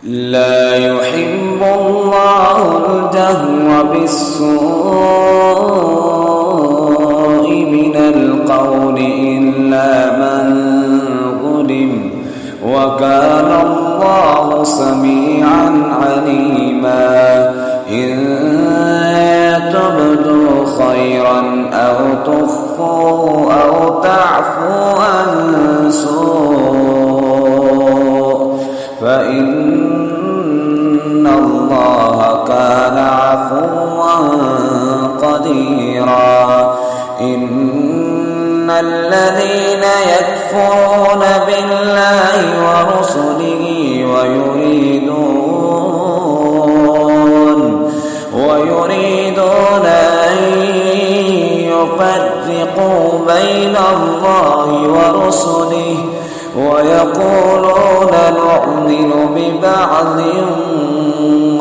لا يحب الله الجهر بالسوء من القول إلا من ظلم وكان الله سميعا عليما إن تبدوا خيرا أو تخفوا أو تعفوا عن سوء فإن الله كان عفوا قديرا إن الذين يكفرون بالله ورسله ويريدون أن يفرقوا بين الله ورسله ويقولون نؤمن ببعض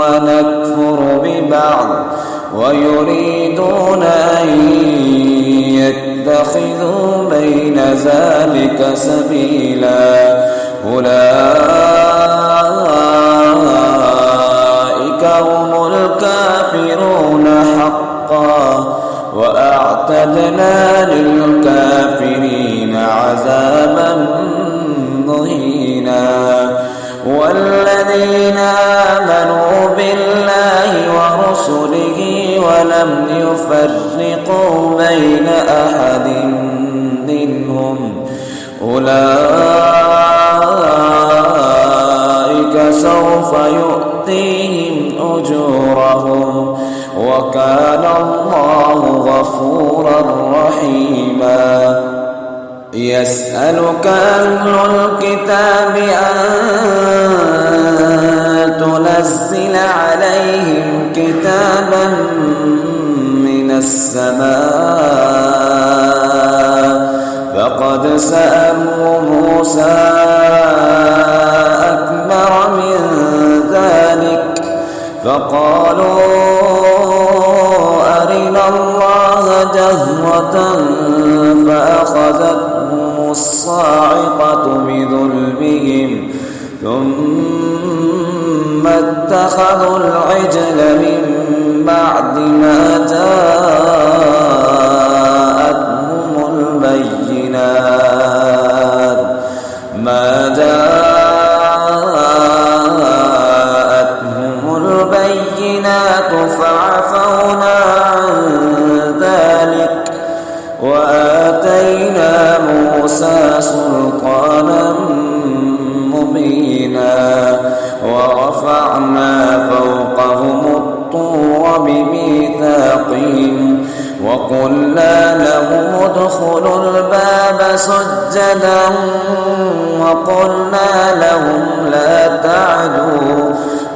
ونكفر ببعض ويريدون أن يتخذوا بين ذلك سبيلا أولئك هم الكافرون حقا وأعتدنا للكافرين عذابا مهينا والذين آمنوا بالله ورسله ولم يفرقوا بين أحد منهم أولئك سوف يؤتيهم أجورهم وكان الله غفورا رحيما يسألك أهل الكتاب أن تنزل عليهم كتابا من السماء فقد سألوا موسى أكبر من ذلك فقالوا أرنا الله جهرة فأخذتهم الصاعقة بظلمهم ثم اتخذوا العجل من بعد ما جاءتهم البينات فعفونا عن ذلك وآتينا موسى سلطانا مبينا ورفعنا فوقهم الطور بميثاقهم وقلنا لهم ادخلوا الباب سجدا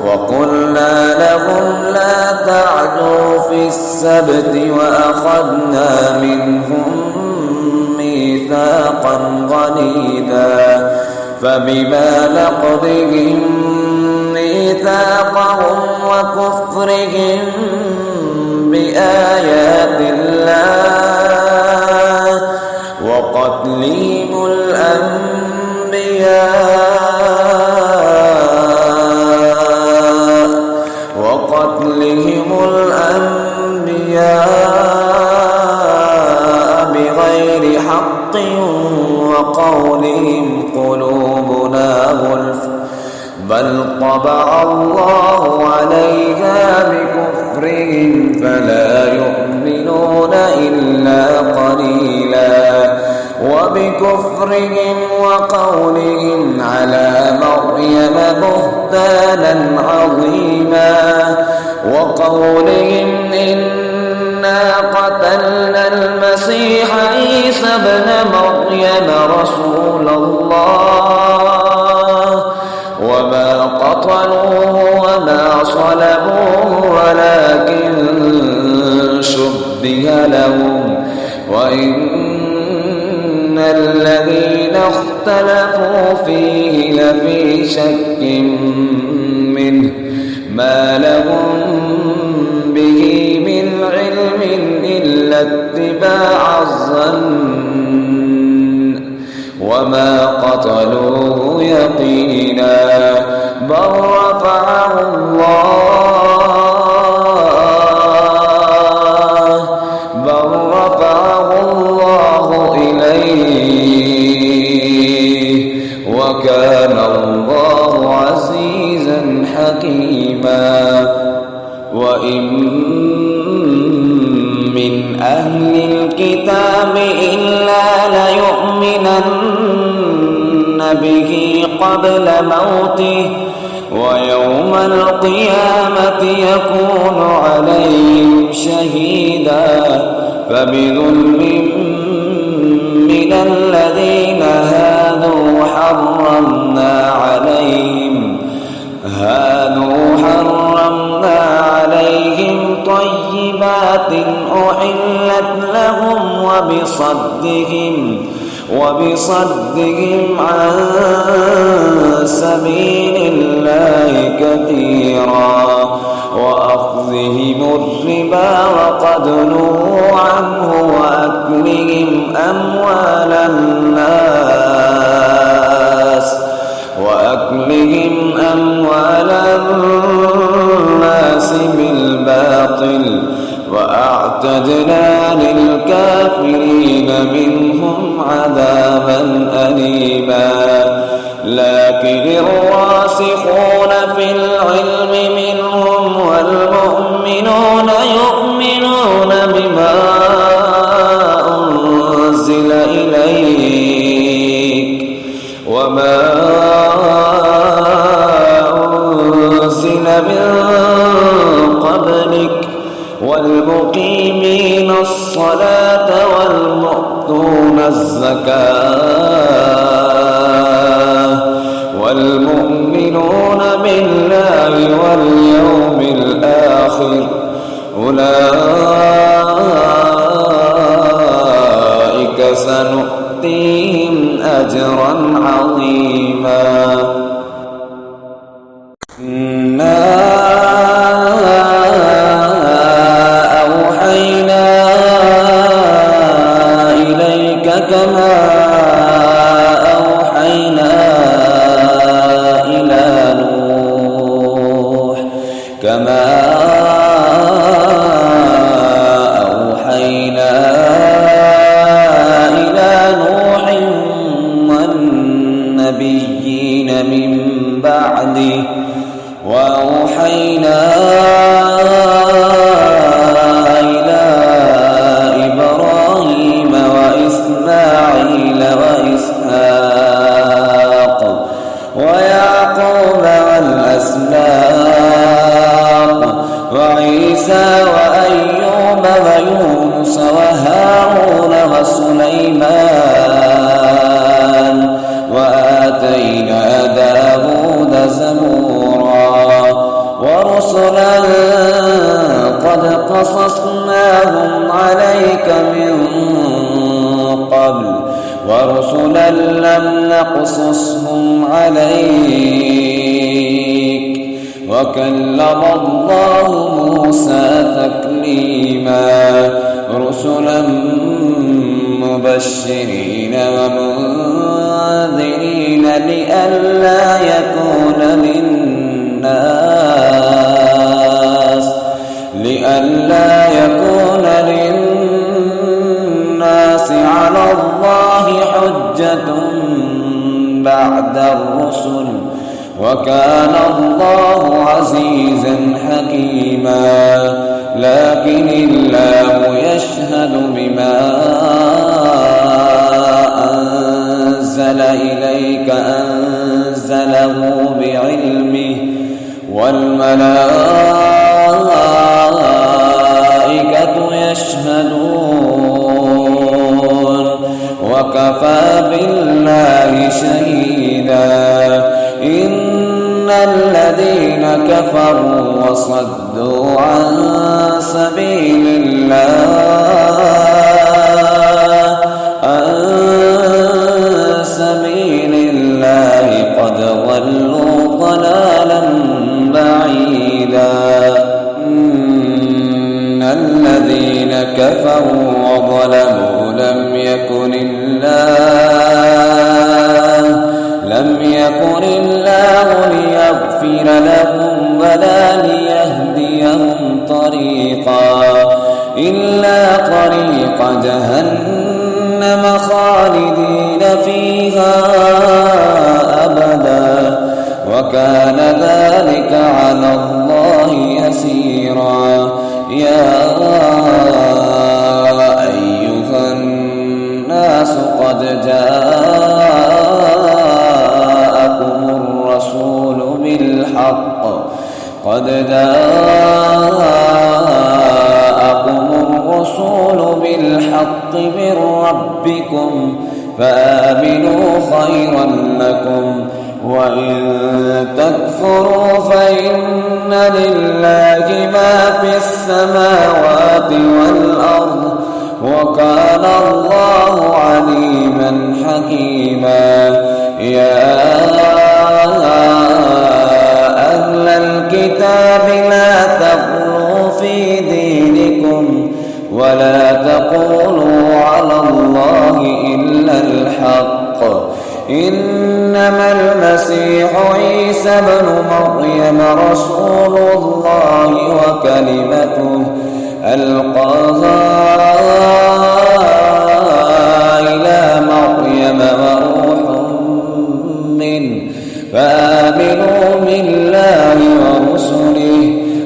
وقلنا لهم لا تعدوا في السبت وأخذنا منهم ميثاقا غليظا فبما نقضهم ميثاقهم وكفرهم بآيات الله وقتلهم الأنبياء بغير حق وقولهم قلوبنا غلف بل طبع الله عليها بكفرهم فلا يؤمنون إلا قليلا وبكفرهم وقولهم على مريم بهتانا عظيما وقولهم إنا قتلنا المسيح عيسى ابن مريم رسول الله وما قتلوه وما صلبوه ولكن شبه لهم وإن الذين اختلفوا فيه لفي شك منه ما لهم به من علم إلا اتباع الظن وما قتلوه يقينا بل وإن من أهل الكتاب إلا ليؤمنن به قبل موته ويوم القيامة يكون عليهم شهيدا فبظلم من الذين هادوا حرمنا عليهم طيبات أحلت لهم وبصدهم عن سبيل الله كثيرا وأخذهم الربا وقد نهوا عنه وأكلهم أموال الناس بالباطل وأعتدنا للكافرين منهم عذابا أليما لكن الراسخون في العلم منهم والمؤمنون يؤمنون بما أنزل إليك وما أنزل من قبلك والمقيمين الصلاة والمؤتون الزكاة والمؤمنون بالله واليوم الآخر أولئك سنؤتيهم أجرا عظيما كما أوحينا إلى نوح والنبيين من بعده وأوحينا إلى إبراهيم وإسماعيل وإسحاق ويعقوب والأسباط وعيسى وأيوب ويونس وهارون وسليمان وآتينا داود زبورا ورسلا قد قصصناهم عليك من قبل ورسلا لم نقصصهم عليك وكلم الله موسى تكليما رسلا مبشرين ومنذرين لئلا يكون للناس على الله حجة بعد الرسل وكان الله عزيزا حكيما لكن الله يشهد بما أنزل إليك أنزله بعلمه والملائكة يشهدون وكفى بالله شهيدا إن الذين كفروا وصدوا عن سبيل الله قد ضلوا ضلالا بعيدا إن الذين كفروا وظلموا لم يكن الله ليغفر لهم ولا ليهديهم طريقا إلا طريق جهنم خالدين فيها أبدا وكان ذلك على الله يسيرا. يا أيها الناس قد جاءكم الرسول بالحق من ربكم فآمنوا خيرا لكم وإن تكفروا فإن لله ما في السماوات والأرض وكان الله عليما حكيما. يا أهل الكتاب لا تغلوا في دينكم ولا تقولوا على الله إلا الحق إنما المسيح عيسى ابن مريم رسول الله وكلمته ألقاها إلى مريم وروح منه فآمنوا بالله ورسله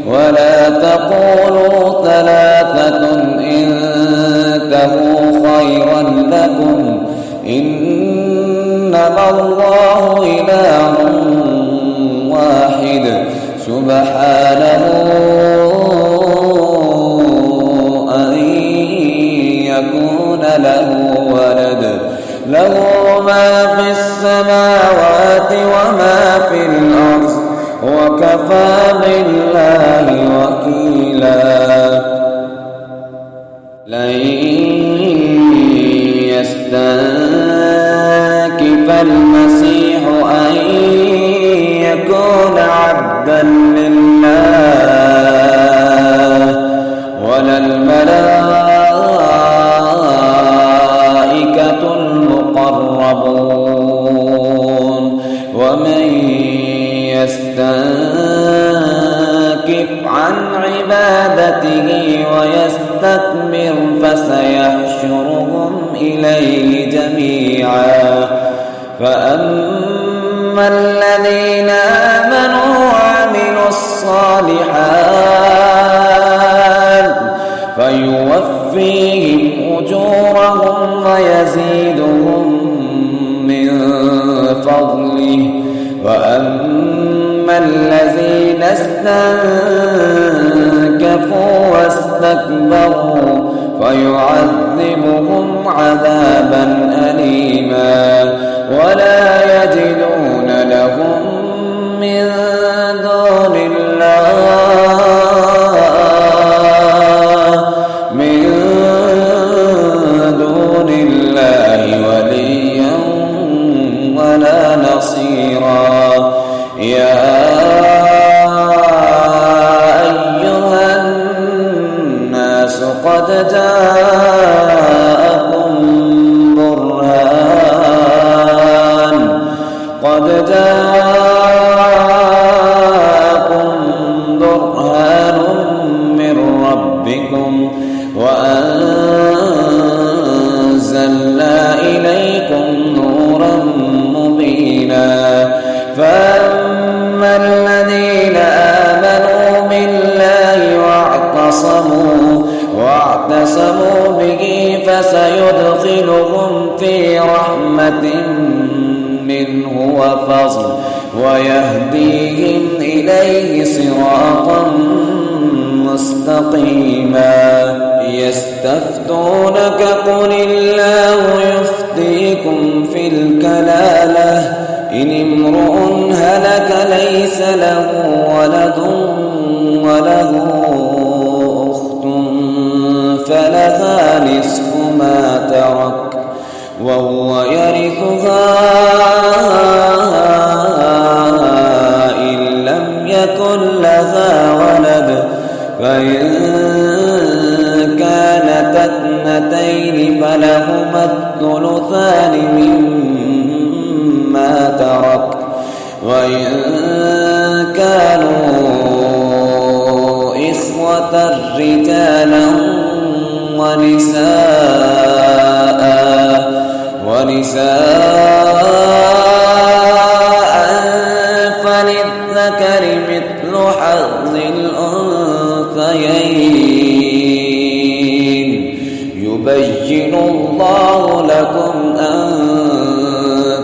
ولا تقولوا ثلاثة انتهوا خيرا لكم إنما الله إله واحد سبحانه أن يكون له ولد له ما في السماوات وما في الأرض وكفى بالله وكيلا. لن يستنكف المسيح أن يكون عبدا لله ولا الملائكة المقربون ومن يستنكف عن عبادته ويستكبر فسيحشرهم إليه جميعا. فأما الذين آمنوا وعملوا الصالحات فيوفيهم أجورهم ويزيدهم من فضله وأما الذين استنكفوا واستكبروا فيعذبهم عذابا أليما ولا يجدون لهم من دون الله وليا ولا نصيرا. يا أيها الناس قد جاءكم برهان من ربكم وأنزلنا إليكم نورا مبينا. فأما الذين آمنوا بالله واعتصموا به فسيدخلهم في رحمة منه وفضل ويهديهم إليه صراطا مستقيما. يستفتونك قل الله يفتيكم في الكلالة إن امرؤ هلك ليس له ولد وله أخت فلها نصف ما ترك وهو يرثها إن لم يكن لها ولد فإن كانت اثنتين فلهما الثلثان مما ترك وإن كانوا إخوة رجالا ونساء للذكر مثل حظ الأنثيين يبين الله لكم أن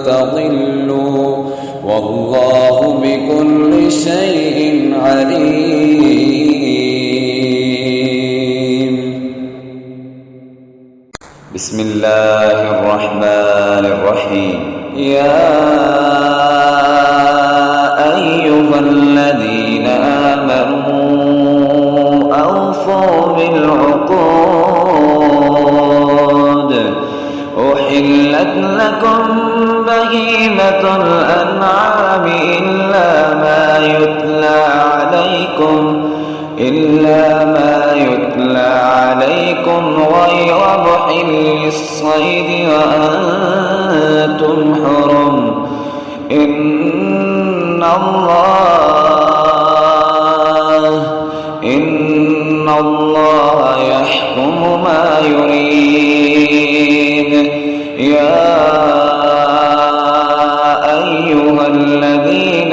تضلوا والله بكل شيء عليم. بسم الله الرحمن الرحيم. يا أيها الذين آمنوا أوفوا بالعقود أحلت لكم بهيمة الأنعام إلا ما يتلى عليكم غير محل الصيد وأنتم حرم. إن الله يحكم ما يريد. يا أيها الذين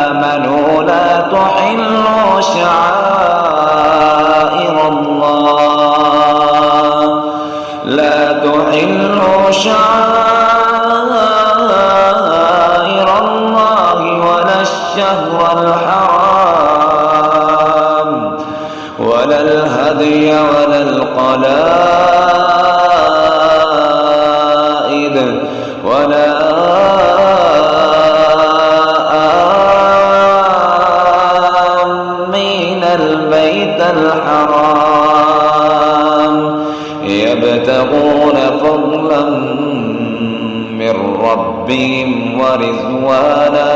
آمنوا لا تحلوا شعائر الله ولا الشهر الحرام ولا الهدي ولا القلائد ولا آمين البيت الحرام يبتغون فضلا من ربهم ورضوانا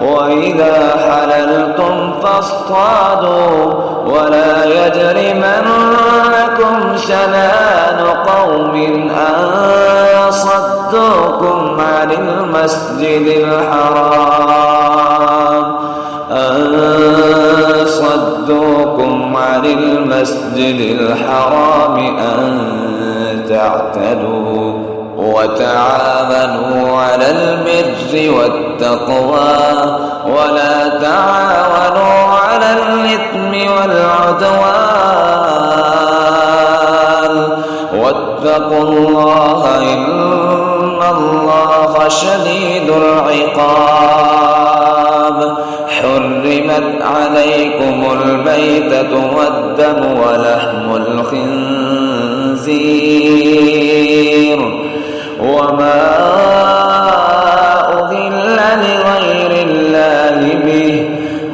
وإذا حللتم فاصطادوا ولا يجرمنكم شنآن قوم أن صدوكم عن المسجد الحرام أن تعتدوا وتعاونوا على البر والتقوى ولا تعاونوا على الإثم والعدوان واتقوا الله إن الله شديد العقاب. حرمت عليكم الميتة والدم ولحم الخنزير وما أهل لغير الله به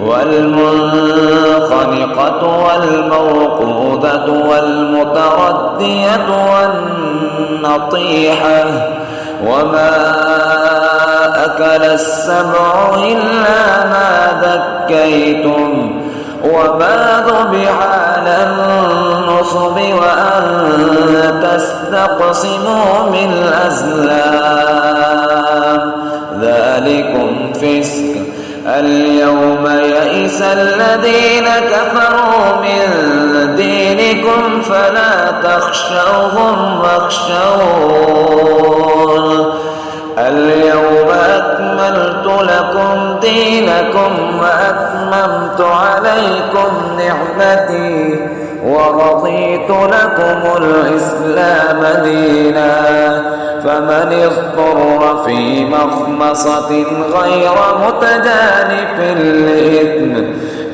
والمنخنقة والموقوذة والمتردية والنطيحة وما أكل السبع إلا ما ذكيتم وما ذبح على النصب وأن تستقسموا بالأزلام ذلكم فسق. اليوم يئس الذين كفروا من دينكم فلا تخشوهم واخشون. اليوم أكملت لكم دينكم وأتممت عليكم نعمتي ورضيت لكم الإسلام دينا. فمن اضطر في مخمصة غير متجانف لإثم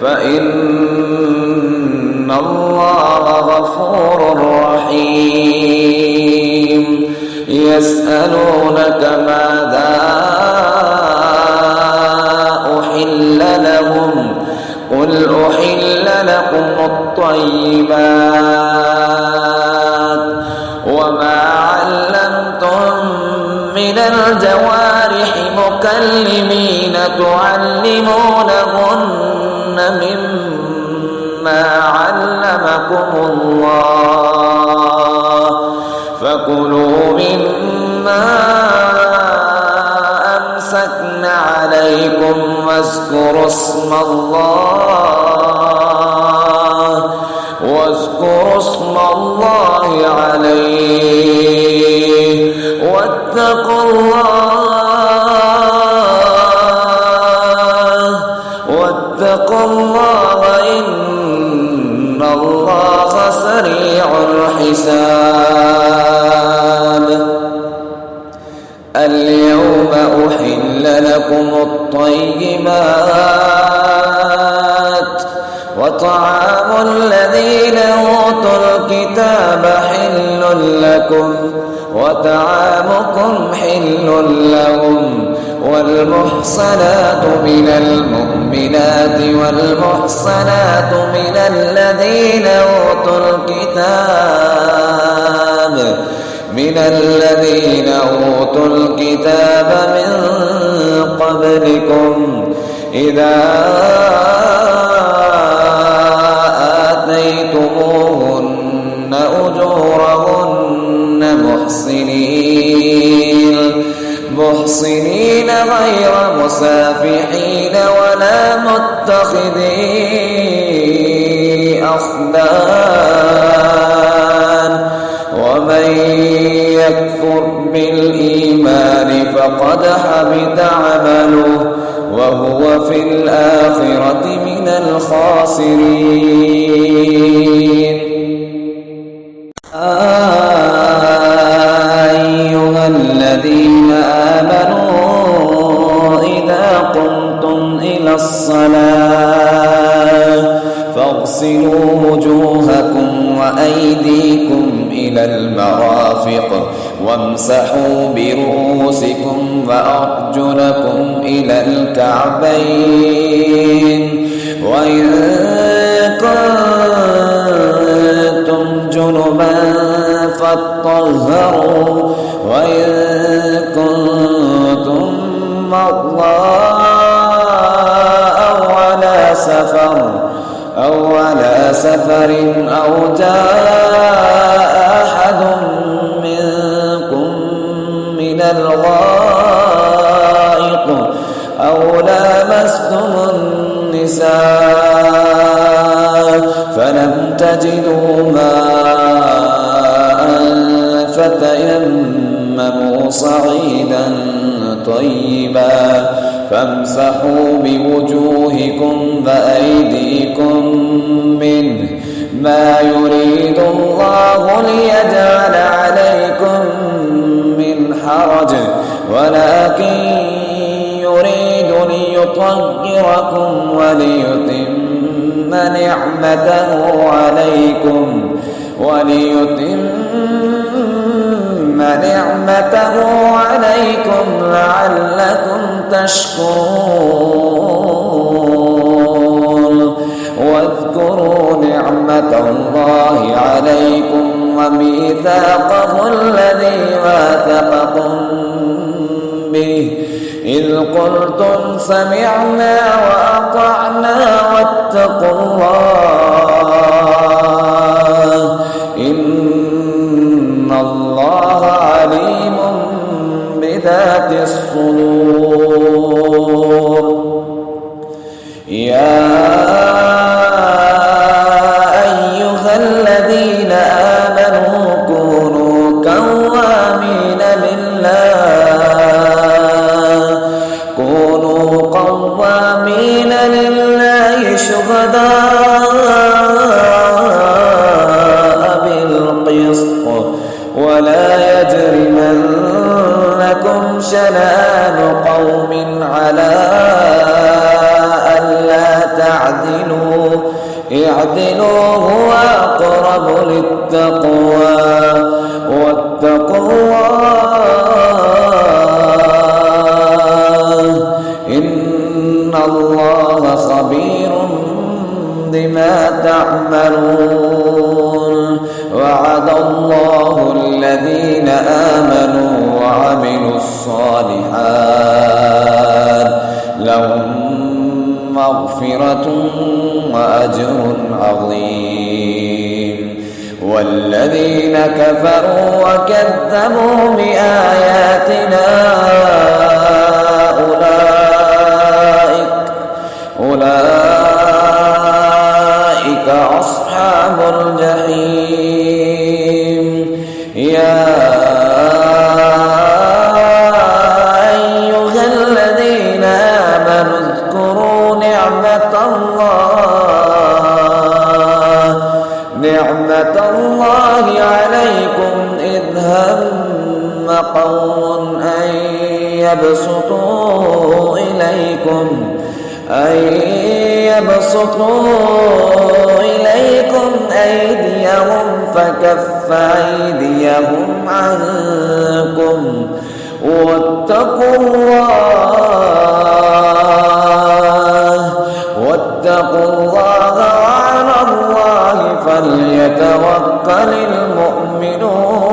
فإن الله غفور رحيم. يسألونك ماذا أحل لهم قل أحل لكم الطيبات وما علمتم من الجوارح مكلمين تعلمونهن مما علمكم الله فكلوا مما أمسكن عليكم واذكروا اسم الله عليه واتقوا الله واتقوا الله إن الله سريع الحساب. اليوم أحل لكم الطيبات وطعام الذين أوتوا الكتاب حل لكم وطعامكم حل لهم والمحصنات من المؤمنات والمحصنات من الذين أوتوا الكتاب من قبلكم إذا آتيتموهن أجورهن محصنين غير مسافحين ولا متخذي أخدان. ومن يكفر بالإيمان فقد حبط عمله وهو في الآخرة من الخاسرين. أيها الذين آمنوا إذا قمتم إلى الصلاة فاغسلوا وجوهكم وأيديكم إلى المرافق وامسحوا برؤوسكم وأرجلكم إلى الكعبين وإن كنتم جنبا فاطهروا وإن كنتم مرضى أو على سفر أو جاء أحد منكم من الغائط أو لامستم النساء فلم تجدوا ماء فتيمموا صعيدا طيبا فامسحوا بوجوهكم وأيديكم منه ما يريد الله ليجعل عليكم من حرج ولكن يريد ليطهركم وليتم نعمته عليكم لعلكم تشكرون. واذكروا نعمة الله عليكم وميثاقه الذي واثقكم به إذ قلتم سمعنا وأطعنا واتقوا الله إن الله عليم بذات الصدور. يا أيها الذين آمنوا كونوا قوامين لله شهداء بالقسط ولا يجرمنكم شنآن قوم على ألا تعدلوا اعدلوا هو أقرب للتقوى واتقوا الله إن الله خبير بما تعملون. وعد الله الذين آمنوا وعملوا الصالحات لهم مغفرة وأجر عظيم. والذين كفروا وكذبوا بآياتنا أولئك أصحاب الجحيم. يا أيها الذين آمنوا اذكروا نعمة نعمة الله عليكم إذ هم قوم أن يبسطوا إليكم أيديهم فكف أيديهم عنكم واتقوا الله وعلى الله فليتوكل المؤمنون.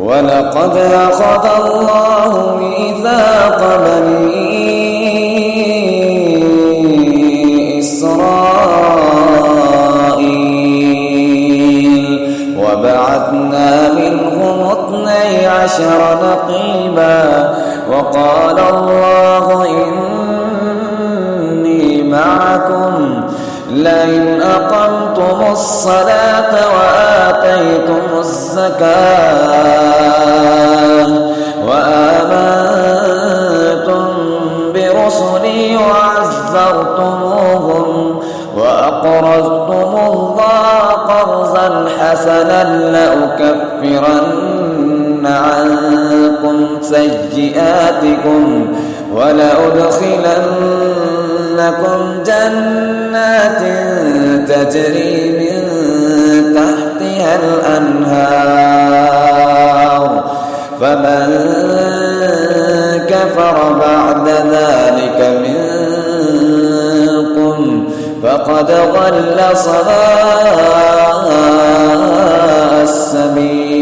ولقد أخذ الله ميثاق بني إسرائيل وبعثنا منهم 12 نقيبا وقال الله إني معكم لئن أقمتم الصلاة وآتيتم الزكاة وآمنتم برسلي وعزرتموهم وأقرضتم الله قرضا حسنا لأكفرن عنكم سيئاتكم ولأدخلنكم جنات تجري من تحتها الأنهار فمن كفر بعد ذلك منكم فقد ضل سواء السبيل.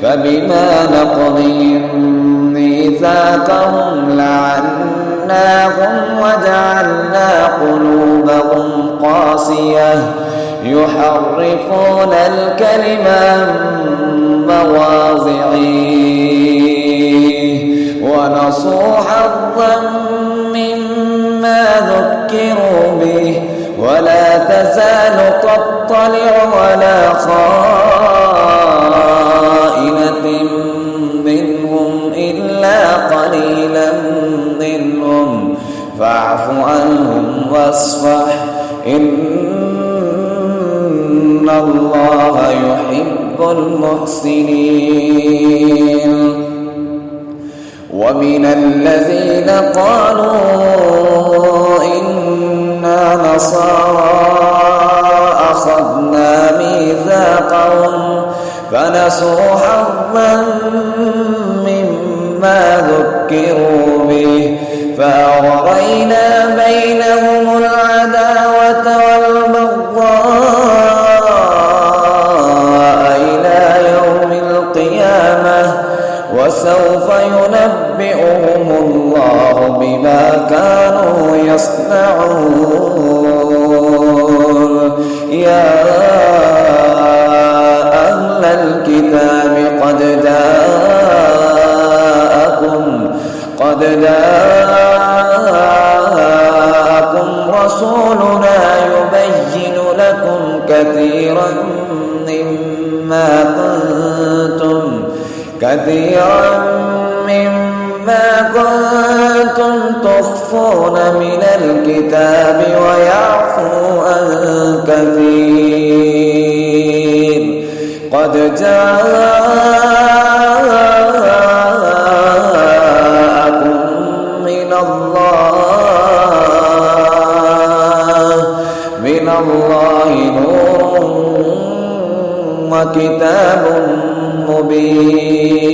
فبما نقضهم ميثاقهم لعناهم وجعلنا قلوبهم قاسية يحرفون الكلم عن مواضعه ونسوا حظا مما ذكروا به ولا تزال تطلع على خائنة منهم إلا قليلا منهم فاعف عنهم واصفح إن الله يحب المحسنين. ومن الذين قالوا إنا نصارى أخذنا ميثاقهم فنسوا حظا مما ذكروا به فأغرينا بينهم العداوة والبغضاء إلى يوم القيامة وسوف ينبئهم الله بما كانوا يصنعون. يا أهل الكتاب قد جاءكم رسولنا يبين لكم كثيرا مما كنتم تخفون من الكتاب ويعفو عن كثير قد جاءكم من الله نور وكتاب مبين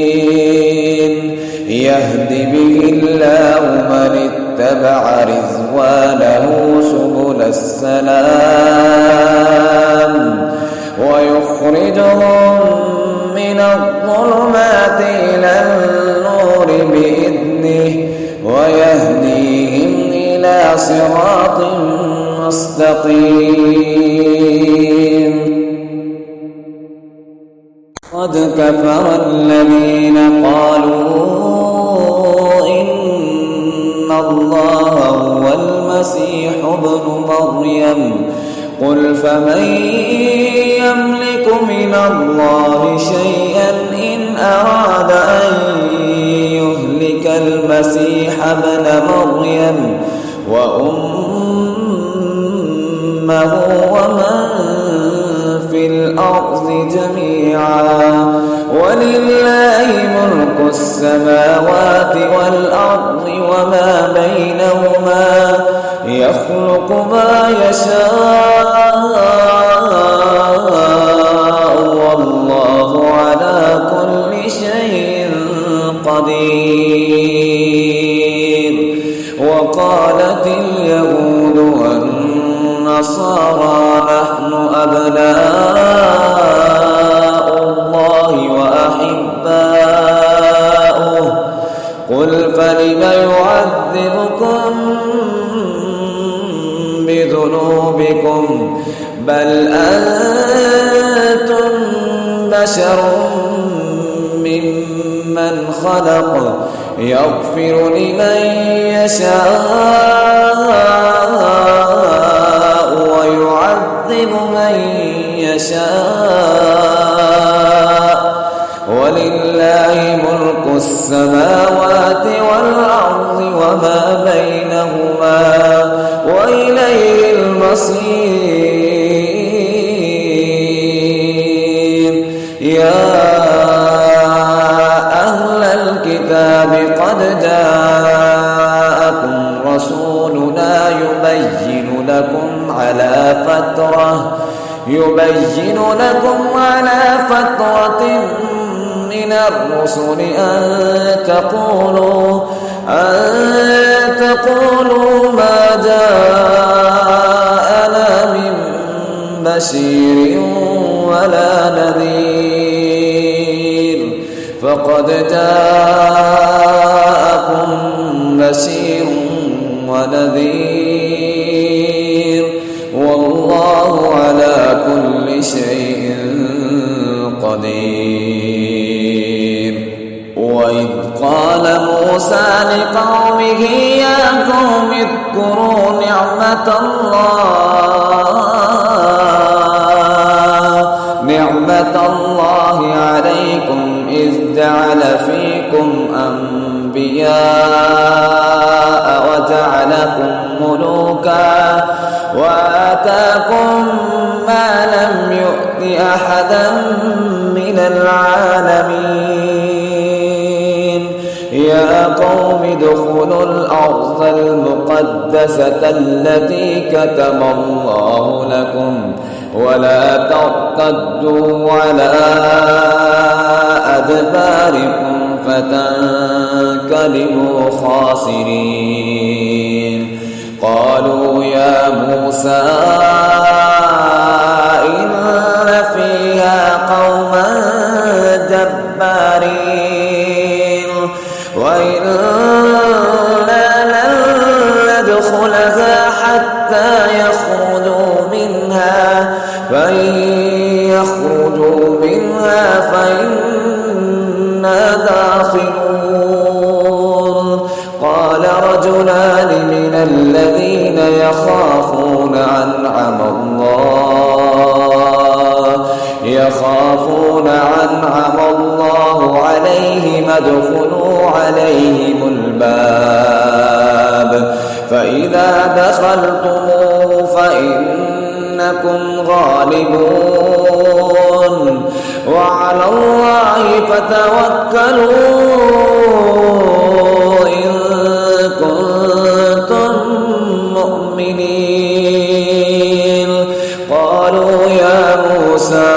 يهدي به الله من اتبع رضوانه سبل السلام ويخرجهم من الظلمات إلى النور بإذنه ويهديهم إلى صراط مستقيم. قد كفر الذين قالوا إن الله هو المسيح ابن مريم قل فمن يملك من الله شيئا إن أراد أن يهلك المسيح ابن مريم وأمه ومن في الأرض جميعا ولله ملك السماوات والأرض وما بينهما يخلق ما يشاء والله على كل شيء قدير. وقالت اليهود والنصارى نحن أبناء الله وأحباؤه قل فلم يعذبكم بذنوبكم بل أنتم بشر ممن خلق يغفر لمن يشاء ويعذب من يشاء ولله ملك السماوات والأرض وما بينهما وإليه المصير. يا أهل الكتاب قد جاءكم رسولنا يبين لكم على فترة من الرسل أن تقولوا ما جاءنا من بشير ولا نذير فقد جاءكم بشير ونذير والله على كل شيء قدير. وإذ قال موسى لقومه يا قوم اذكروا نعمة الله عليكم إذ جعل فيكم أنبياء وجعلكم ملوكا وآتاكم ما لم يؤت أحدا من العالمين. يا قوم ادخلوا الأرض المقدسة التي كتب الله لكم ولا ترتدوا على أدباركم فتنقلبوا خاسرين. قالوا يا موسى إن فيها قوما جبارين وإنا لن ندخلها حتى يخرجوا منها فإن يخرجوا منها فإنا داخلون. قال رجلان من الذين يخافون أنعم الله عليهم ادخلوا عليهم الباب فإذا دخلتموه فإنكم غالبون وعلى الله فتوكلوا إن كنتم مؤمنين. قالوا يا موسى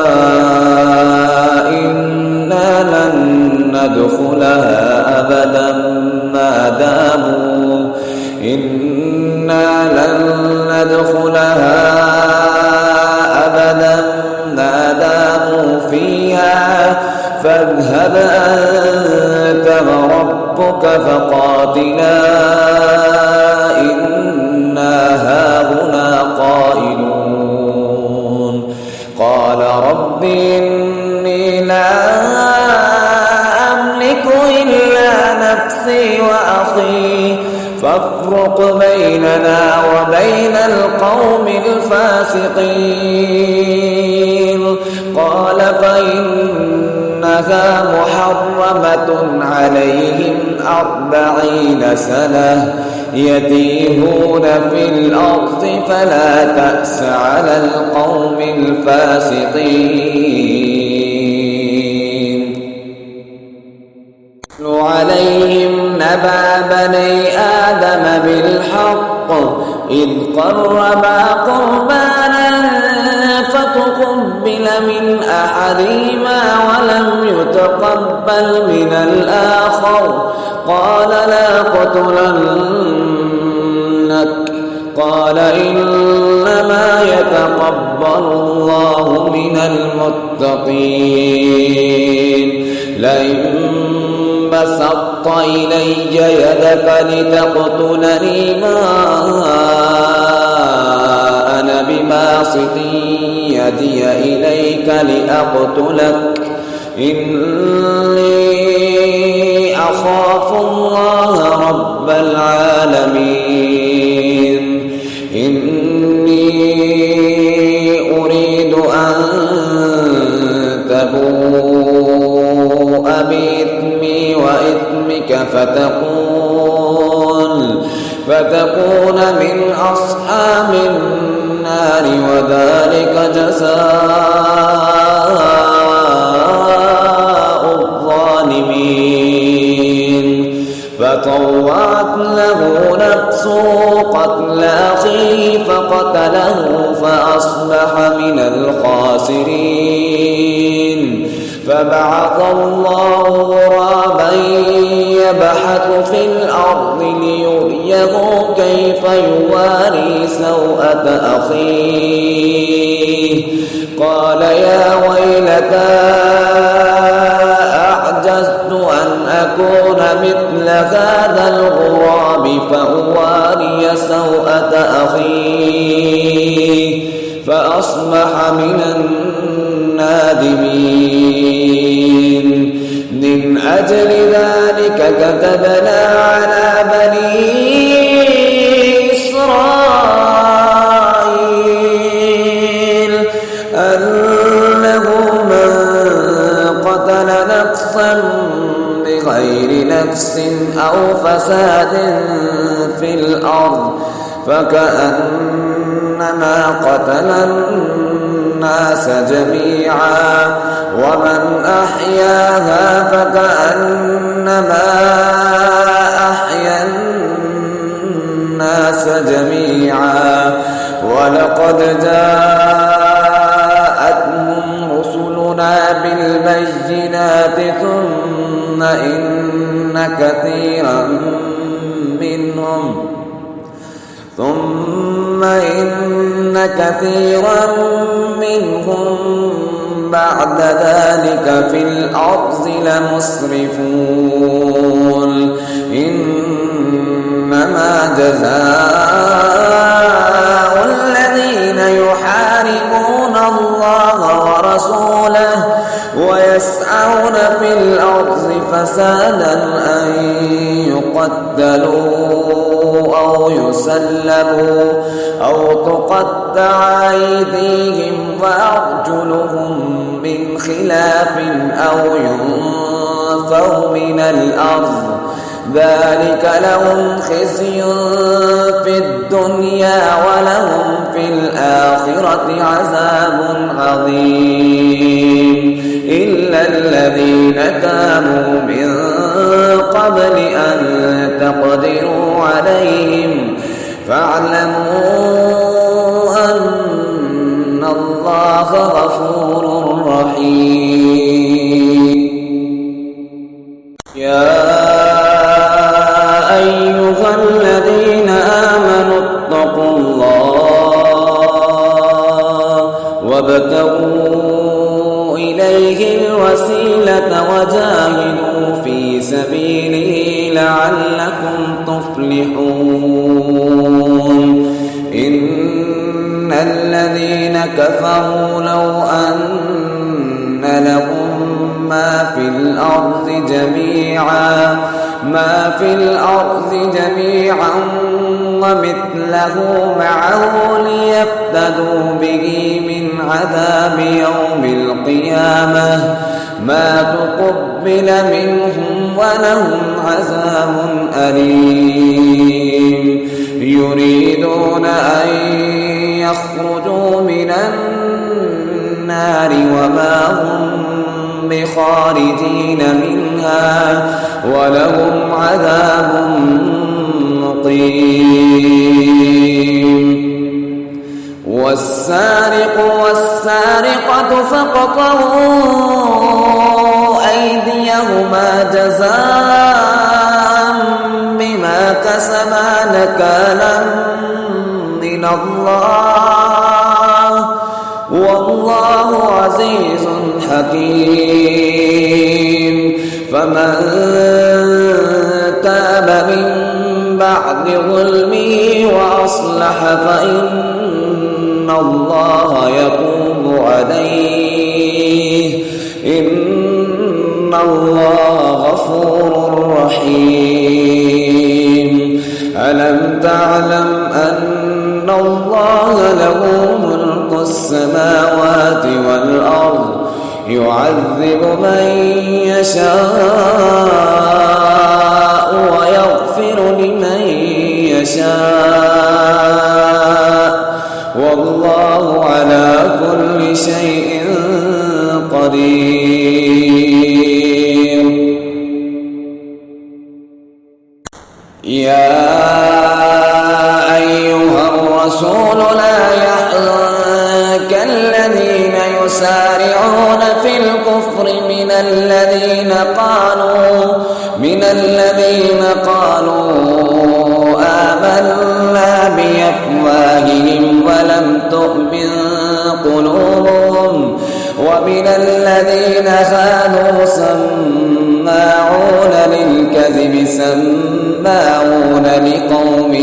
إنا لن ندخلها أبدا ما داموا فيها فاذهب أنت وربك فقاتلا إنا هاهنا قائلون. قال رب إني لا أملك إلا نفسي وأخي فافرق بيننا وبين القوم الفاسقين. قال فإنها محرمة عليهم 40 سنة يتيهون في الأرض فلا تأس على القوم الفاسقين. اتل عليهم نبأ بني آدم بالحق إذ قربا قربانا فتقبل من أحدهما ولم يتقبل من الآخر قال لأقتلنك قال إنما يتقبل الله من المتقين. لئن بسطت إلي يدك لتقتلني ما أنا بباسط يدي إليك لأقتلك إني أخاف الله رب العالمين. إني أريد أن تبوء بإثمي وإثمك فتكون من أصحاب النار وذلك جزاء الظالمين. فطوعت له نفسه قتل أخيه فقتله فأصبح من الخاسرين. فبعث الله غرابا يبحث في الأرض ليريه كيف يواري سوءة أخيه قال يا ويلتى أعجزت أن أكون مثل هذا الغراب فأواري سوءة أخيه فأصبح من النادمين. من أجل ذلك كتبنا على بني إسرائيل أنه من قتل نفسا بغير نفس أو فساد في الأرض فكأنما قتل الناس جميعا ومن أحياها فكأنما أحيا الناس جميعا. ولقد جاءتهم رسلنا بالبينات ثم إن كثيرا منهم بعد ذلك في الأرض لمسرفون. إنما جزاء الذين يحاربون الله ورسوله ويسعون في الأرض فسادا أن يقتلوا أو يسلبوا أو تقطع أيديهم وأرجلهم من خلاف أو ينفوا من الأرض ذلك لهم خزي في الدنيا ولهم في الآخرة عذاب عظيم. إلا الذين تابوا من قبل أن تقدروا عليهم فاعلموا أن الله غفور رحيم. يا أيها الذين آمنوا اتقوا الله وابتغوا إليه الوسيلة وجاهدوا في سبيله لعلكم تفلحون. إن الذين كفروا لو أن لهم ما في الأرض جميعا ومثله معه ليفتدوا به من عذاب يوم القيامة ما تقبل منهم ولهم عذاب أليم يريدون أن يخرجوا من النار وما هم بخارجين منها ولهم عذاب مقيم والسارق والسارقة فاقطعوا أيديهما جزاء بما كسبا نكالا من الله والله عزيز حكيم فمن تاب من بعد ظلمه وأصلح فإن الله يتوب عليه إن الله غفور رحيم ألم تعلم أن الله له ملك السماوات والأرض يعذب من يشاء ويغفر لمن يشاء والله على كل شيء قدير يا أيها الرسول لا يحزنك الذين يسارعون في الكفر من الذين قالوا آمنا بأفواههم ولم تؤمن قلوبهم ومن الذين هادوا سماعون للكذب سماعون لقوم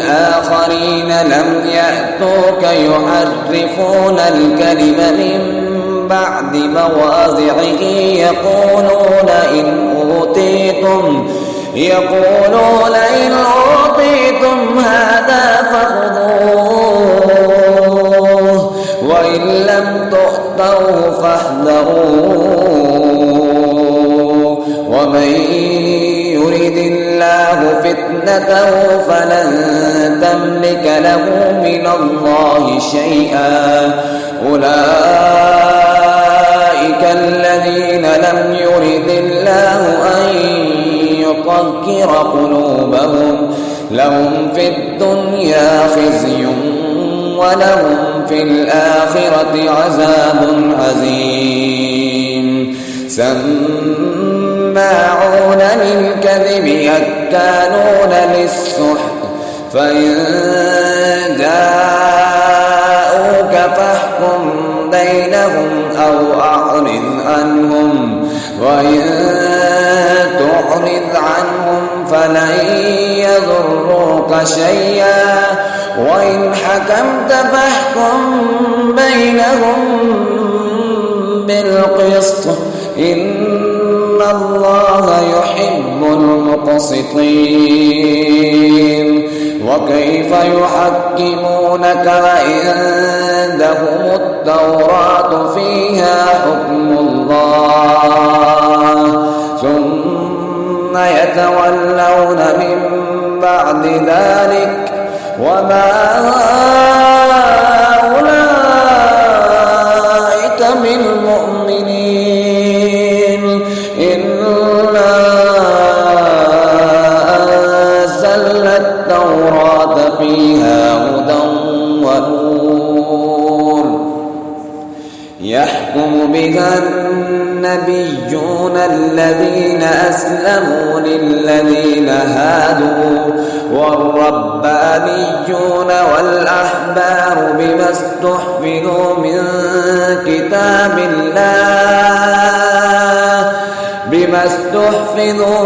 آخرين لم يأتوك يحرفون الكلم من بعد مواضعه يقولون إن أوتيتم هذا فخذوه وإن لم تؤتوه فاحذروه ومن يرد الله فتنته فلن تملك له من الله شيئا أولئك الذين لم يرد الله أن يطهر قلوبهم لهم في الدنيا خزي ولهم في الآخرة عذاب عظيم سماعون للكذب أكالون للسحت فإن جاءوك فاحكم بينهم أو أعرض عنهم وإن تعرض عنهم فلن يضروك شيئا وإن حكمت فاحكم بينهم بالقسط إن الله يحب المقسطين وكيف يحكمونك وعندهم التوراة فيها حكم الله ثم يتولون من بعد ذلك وما أولئك بالمؤمنين إنا أنزلنا التوراة فيها هدى ونور يحكم بها النبيون الذين أسلموا للذين هادوا والربانيون والأحبار بما استحفظوا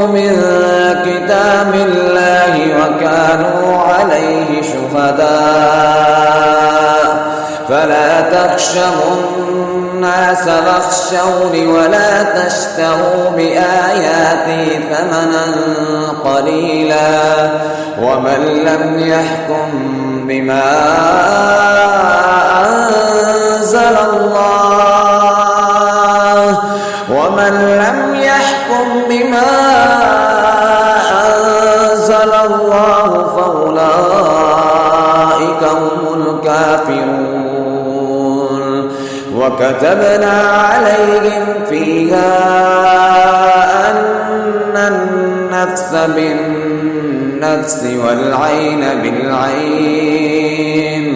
من كتاب الله وكانوا عليه شهداء فلا تخشوا الناس واخشوني ولا تشتروا بآياتي ثمنا قليلا ومن لم يحكم بما أنزل الله فأولئك هم الكافرون وكتبنا عليهم فيها أن النفس بالنفس والعين بالعين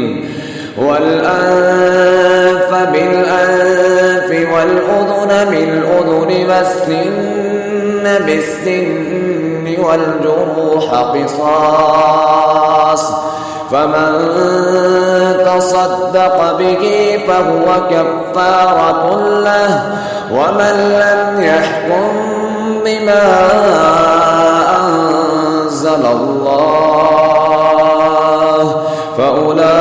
والأنف بالأنف والأذن بالأذن والسن بالسن والجروح قصاص فمن تصدق به فهو كفارة له ومن لم يحكم بما أنزل الله فأولئك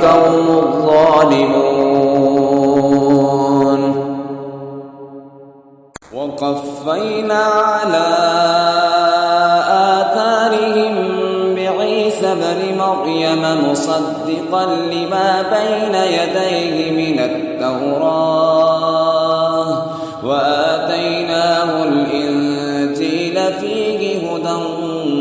هم الظالمون. وقفينا على آثارهم بعيسى ابن مريم مصدقا لما بين يديه من التوراة وآتيناه الإنجيل فيه هدى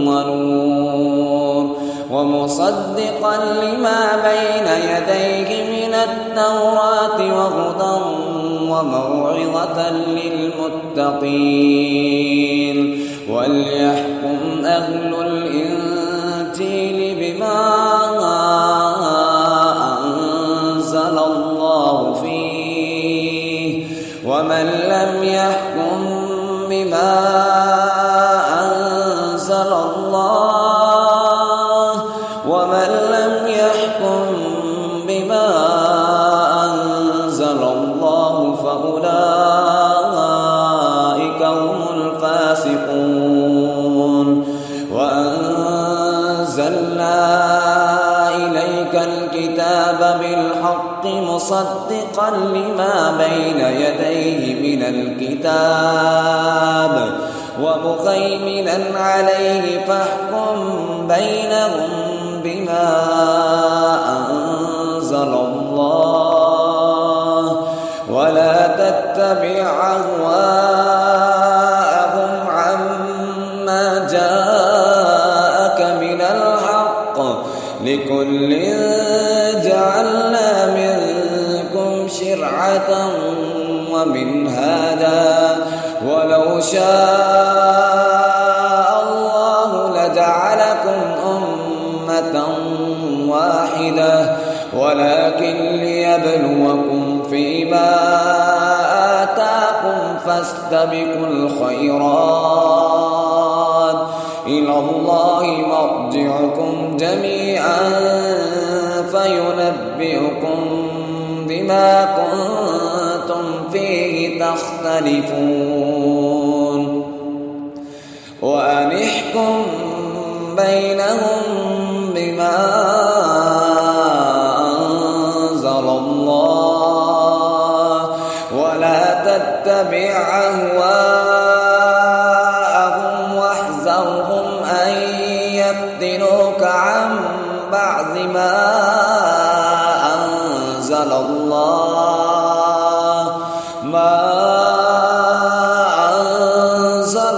ونور ومصدقا لما بين يديه من التوراة وهدى وموعظة للمتقين وليحكم أهل الإنجيل بما أنزل الله فيه ومن لم يحكم بما أنزل الله فأولئك هم الفاسقون. وأنزلنا إليك الكتاب بالحق مصدقا لما بين يديه من الكتاب ومهيمنا عليه فاحكم بينهم بما أنزل الله ولا تتبع أهواءهم عما جاءك من الحق لكل جعلنا منكم شرعة ومنهاجا ولو شاء الله لجعلكم أمة واحدة ولكن ليبلوكم فيما آتاكم فاستبقوا الخيرات إلى الله مرجعكم جميعا فينبئكم بما كنتم فيه تختلفون. وأن احكم بينهم بما أنزل الله ولا تتبع أهواءهم واحذرهم أن يفتنوك عن بعض ما أنزل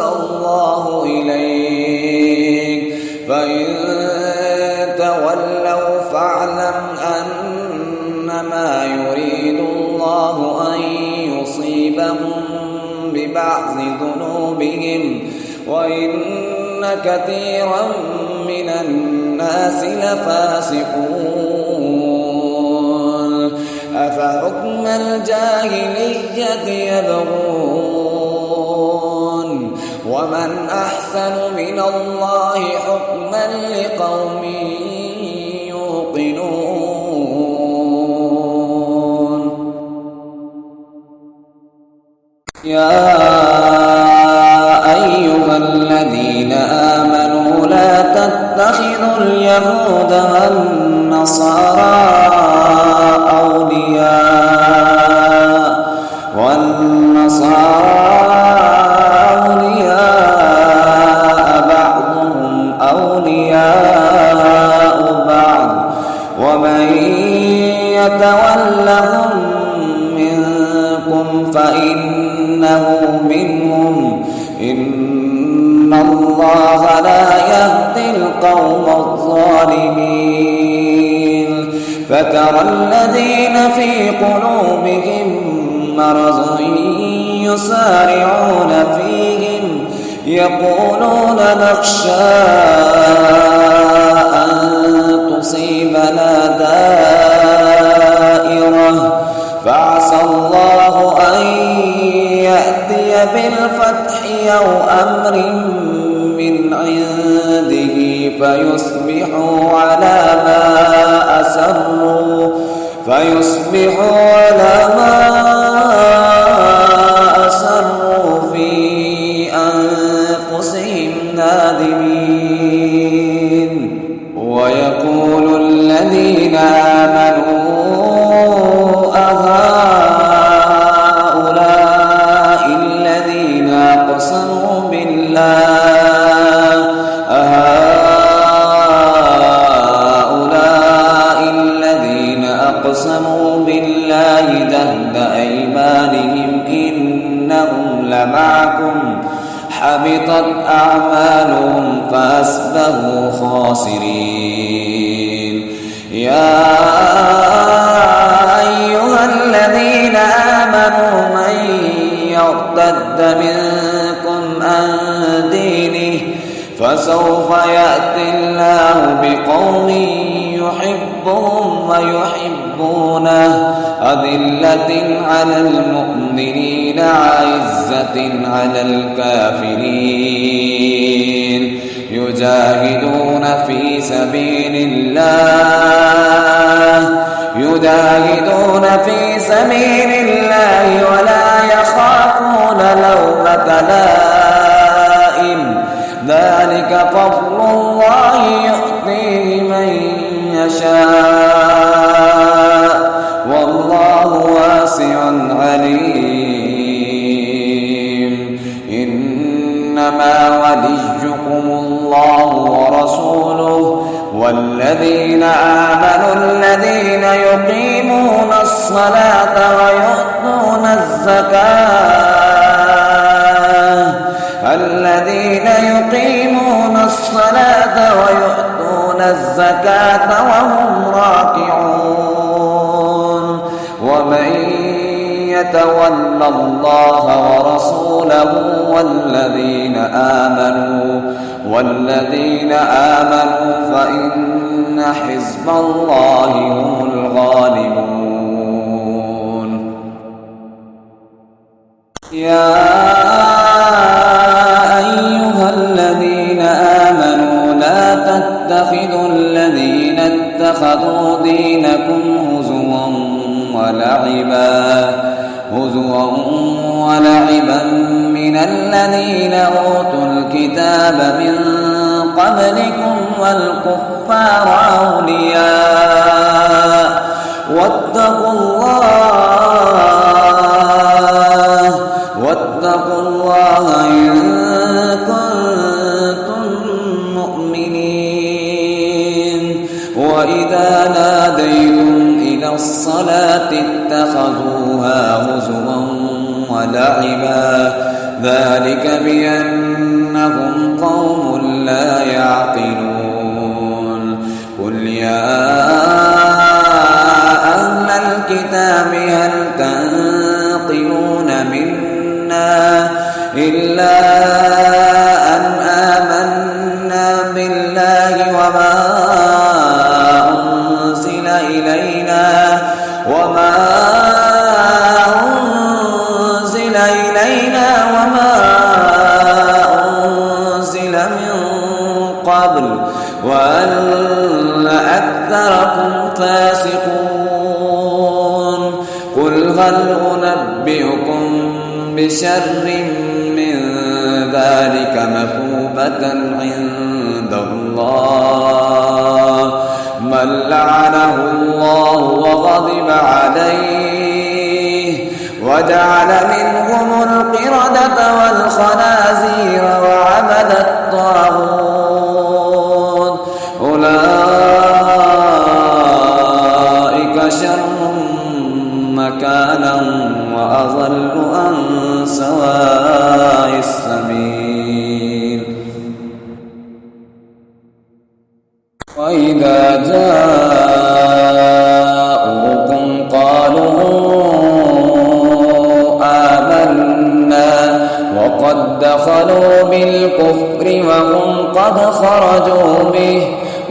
الله إليك فإن تولوا فاعلم أنما يريد الله أن يصيبهم ببعض ذنوبهم وإن كثيرا من الناس لفاسقون. أفحكم الجاهلية يبغون ومن أحسن من الله حكما لقوم يوقنون. يا أيها الذين آمنوا لا تتخذوا اليهود والنصارى أولياء بعضهم أولياء بعض ومن يتولهم منكم فإنه منهم إن الله لا يهدي القوم الظالمين فترى الذين في قلوبهم مرض يسارعون فيهم يقولون نخشى أن تصيبنا دائرة فعسى الله أن يأتي بالفتح أو أمر من عنده فيصبحوا على ما أسروا في أنفسهم نادمين ويقول الذين آمنوا أهؤلاء الذين أقسموا بالله جهد أيمانهم إنهم لمعكم حبطت أعمالهم فأصبحوا خاسرين يا أيها الذين آمنوا من يرتد منكم عن دينه فسوف يأتي الله بقوم يحبهم ويحبونه أذلة على المؤمنين عزة على الكافرين يجاهدون في سبيل الله ولا يخافون لومة لائم ذلك فضل الله يؤتيه من يشاء والله واسع عليم إنما وليكم الله ورسوله والذين آمنوا الذين يقيمون الصلاة ويؤتون الزكاة وهم راكعون ومن يتول الله ورسوله والذين آمنوا فإن حزب الله هم الغالبون يا أيها الذين آمنوا لا تتخذوا الذين اتخذوا دينكم هزوا ولعبا من الذين أوتوا الكتاب من قبلكم والكفار أولياء واتقوا الله إن كنتم مؤمنين وإذا ناديتم إلى الصلاة اتخذوها هزوا ولعبا ذلك بأنهم قوم لا يعقلون قل يا أهل الكتاب هل تنقمون منا إلا أن آمنا بالله وما أنزل إلينا وما أنزل من قبل وأن أكثركم فاسقون قل هل أنبئكم بشر من ذلك مثوبة عند الله من لعنه الله وغضب عليه وجعل منهم القردة والخنازير وعبد الطاغوت أولئك شر مكانا وأضل عن سواء السبيل. وإذا جاءوكم قالوا آمنا وقد دخلوا بالكفر وهم قد خرجوا به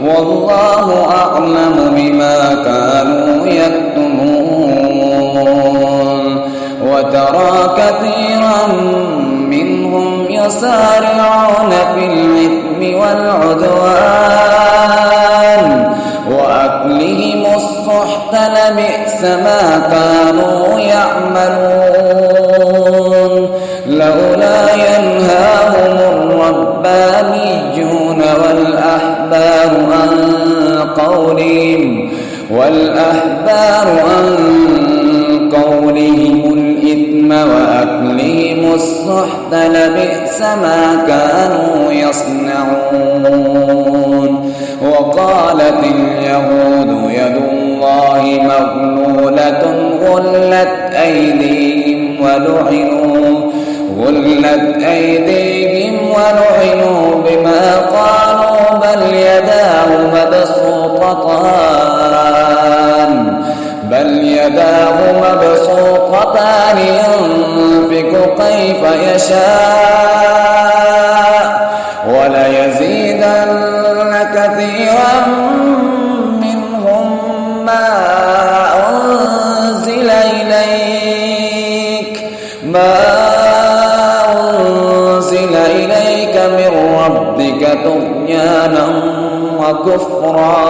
والله أعلم بما كانوا يكتمون. وترى كثيرا منهم يسارعون في الإثم والعدوان وأكلهم السحت لبئس ما كانوا يعملون. لولا ينهاهم الربانيون والأحبار عن قولهم الإثم وأكلهم السحت لبئس ما كانوا يصنعون. وقالت اليهود يد الله مغلولة غلت أيديهم ولعنوا بما قالوا بل يداه مبسوطتان ينفق كيف يشاء وليزيدن كثيرا منهم ما أنزل إليك من ربك طغيانا وكفرا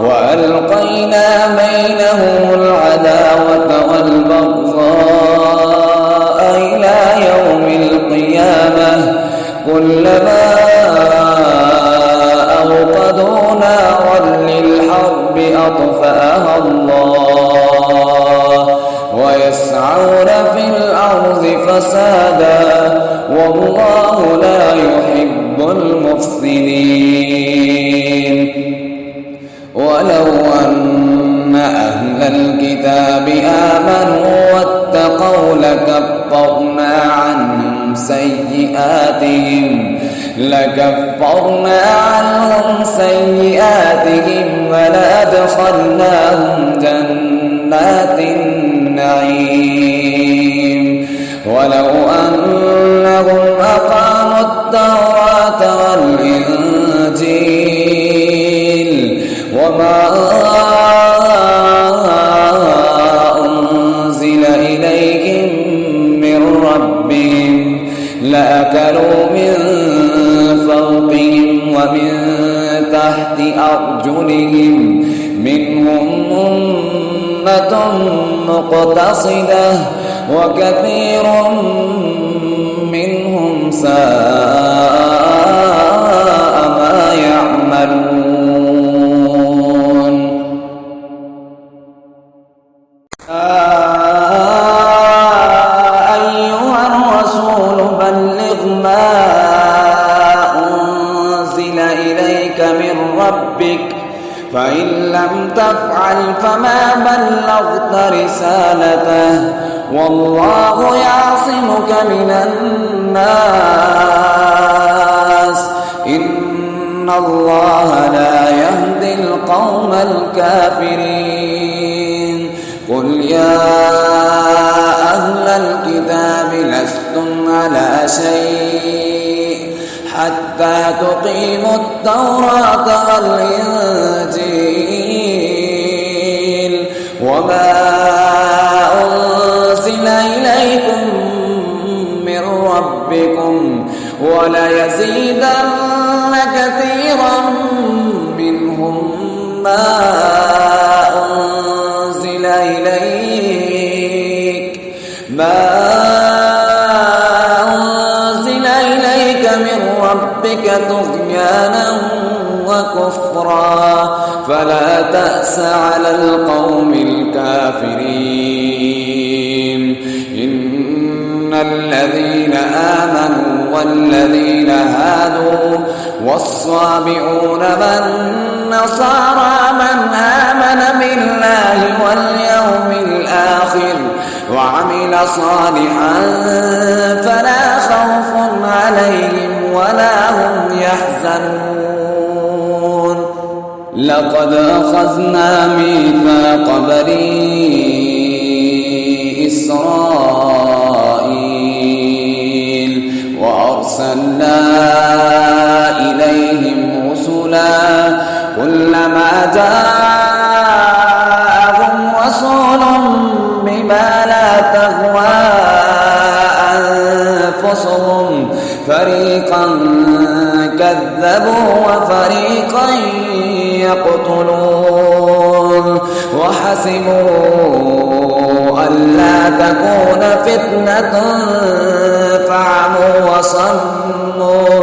وألقينا بينهم العداوة والبغضاء إلى يوم القيامة كلما أوقدوا نارا للحرب أطفأها الله ويسعون في الأرض فسادا والله لا يحب المفسدين. ولو أن أهل الكتاب آمنوا واتقوا لكفرنا عنهم سيئاتهم ولأدخلناهم جنات النعيم. ولو أنهم أقاموا التوراة والإنجيل وما أنزل إليهم من ربهم لأكلوا من فوقهم ومن تحت أرجلهم منهم أمة مقتصدة وكثير منهم ساء ما يعملون. أيها الرسول بلغ ما أنزل إليك من ربك فإن لم تفعل فما بلغت رسالته والله يعصمك من الناس إن الله لا يهدي القوم الكافرين. قل يا أهل الكتاب لستم على شيء حتى تقيموا التوراة والإنجيل وما أنزل إليكم من ربكم وليزيدن كثيرا منهم ما أنزل إليك من ربك طغيانا وكفرا فلا تأس على القوم الكافرين. إن الذين آمنوا والذين هادوا والصابئون والنصارى من آمن بالله واليوم الآخر وعمل صالحا فلا خوف عليهم ولا هم يحزنون. لقد أخذنا ميثاق بني إسرائيل وأرسلنا إليهم رسلا كلما جاءهم رسول بما لا تهوى أنفسهم فريقا كذبوا وفريقا يقتلون وحسبوا ألا تكون فتنة فعموا وصموا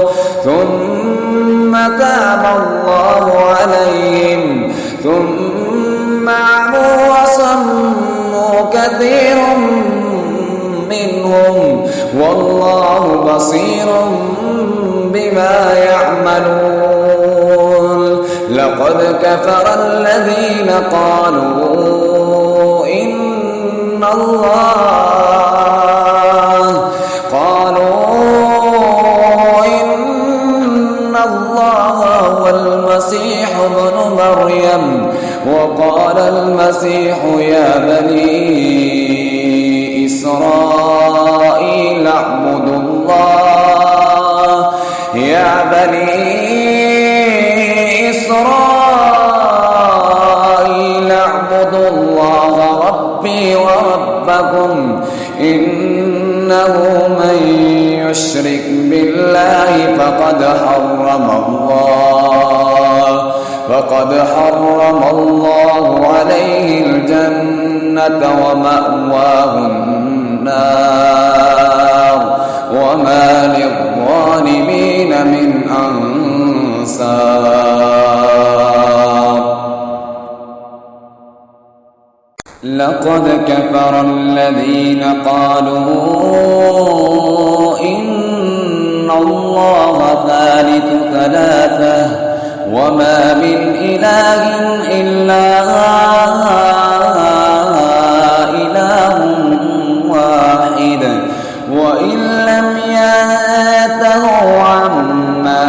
ثم تاب الله عليهم ثم عموا وصموا كثير منهم والله بصير بما يعملون. لقد كفر الذين قالوا إن الله هو المسيح ابن مريم وقال المسيح يا بني إسرائيل اعبدوا الله يا بني إسرائيل اعبدوا الله ربي وربكم إنه من يشرك بالله فقد حرم الله عليه الجنة ومأواه النار وما للظالمين من أنصار. لقد كفر الذين قالوا إن الله ثالث ثلاثة وما من إله إلا إله واحد وإن لم ينتهوا عما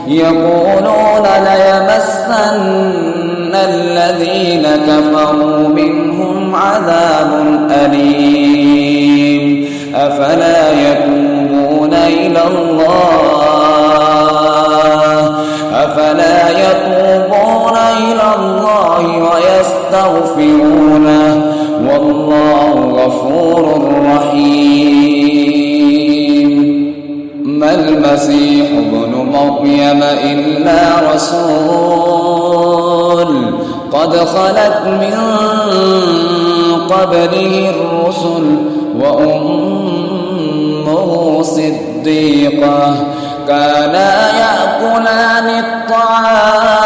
يقولون ليمسن الذين كفروا منهم عذاب أليم. أفلا يتوبون إلى الله ويستغفرونه والله غفور رحيم. ما المسيح ابن مريم إلا رسول قد خلت من قبله الرسل وأمه صديقة كانا يأكلان الطعام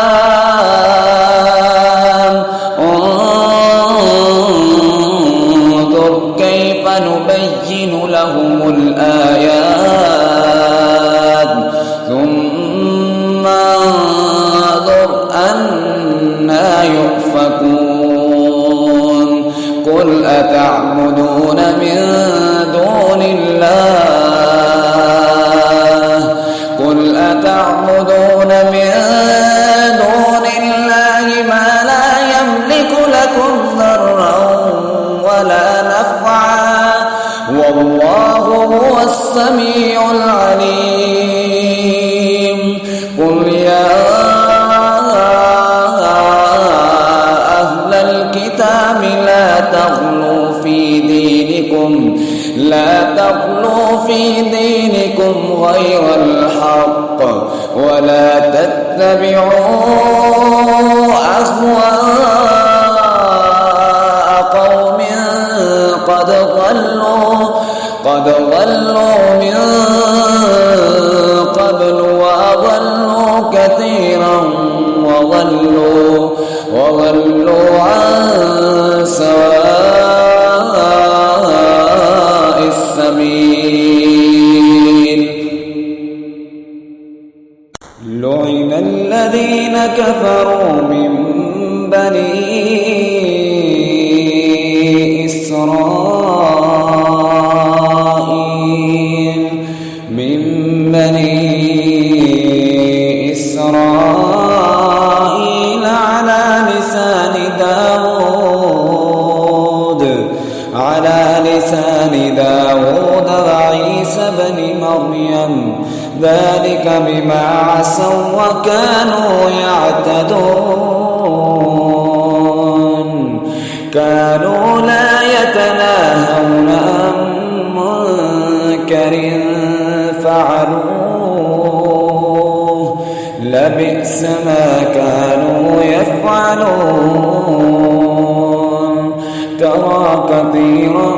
انظر كيف نبين لهم الآيات ثم انظر أنى يؤفكون. قل أتعبدون من دون الله ما لا يملك لكم ضرا ولا نفعا والله هو السميع العليم. قل يا أهل الكتاب لا تغلوا في دينكم غير الحق ولا تتبعوا أهواء قوم قد ضلوا من قبل وأضلوا كثيرا وضلوا عن سواء السبيل. لعن الذين كفروا من بني إسرائيل على لسان داود وعيسى بن مريم، ذلك بما عصوا وكانوا يعتدون. كانوا لا يتناهون عن منكر فعلوه، لبئس ما كانوا يفعلون. ترى كثيرا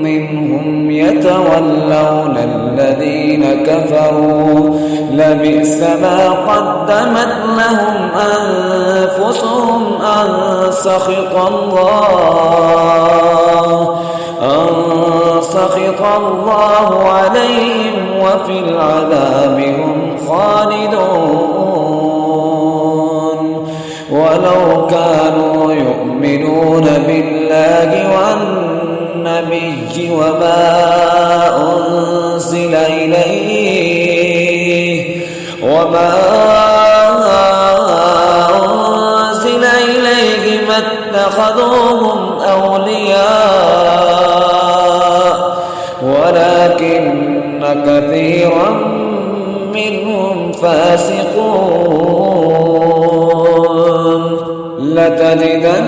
منهم يتولون الذين كفروا، لبئس ما قدمت لهم أنفسهم أن سخط الله عليهم وفي العذاب هم خالدون. ولو كانوا يؤمنون بالله والنبي وما أنزل إليه ما اتخذوهم أولياء ولكن كثيرا منهم فاسقون. لتجدن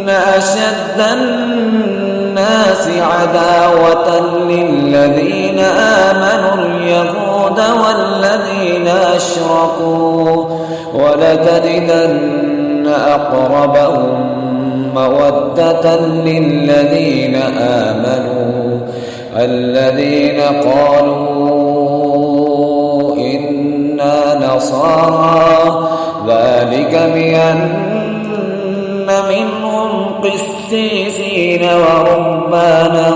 أشد الناس عداوة للذين آمنوا اليهود والذين أشركوا، ولتجدن أقربهم مودة للذين آمنوا الذين قالوا إنا نصارى، ذلك بأن منهم قسيسين ورهبانا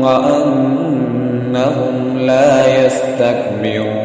وأنهم لا يستكبرون.